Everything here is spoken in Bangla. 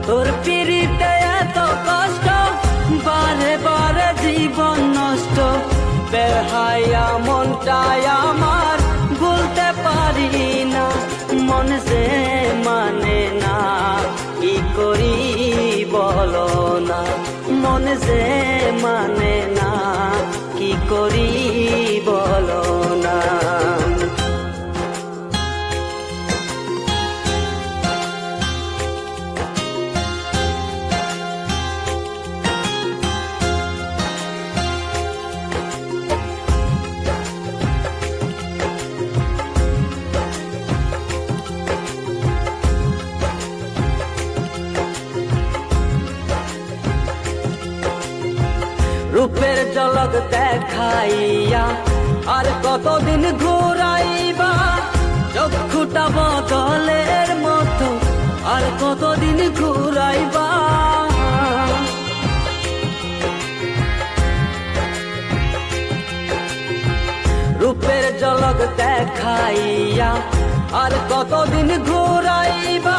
তোর পিড়িতে এত কষ্ট, বারে বারে জীবন নষ্ট। বেহায়া মনটাই আমার ভুলতে পারি না, মন যে মানে না, কি করি বলো না। মন যে মানে না, কি করি বলো না। রূপের ঝলক দেখাইয়া আর কতদিন ঘুরাইবা, চক্ষুটা বদলের মতো আর কতদিন ঘুরাইবা। রূপের ঝলক দেখাইয়া আর কতদিন ঘুরাইবা,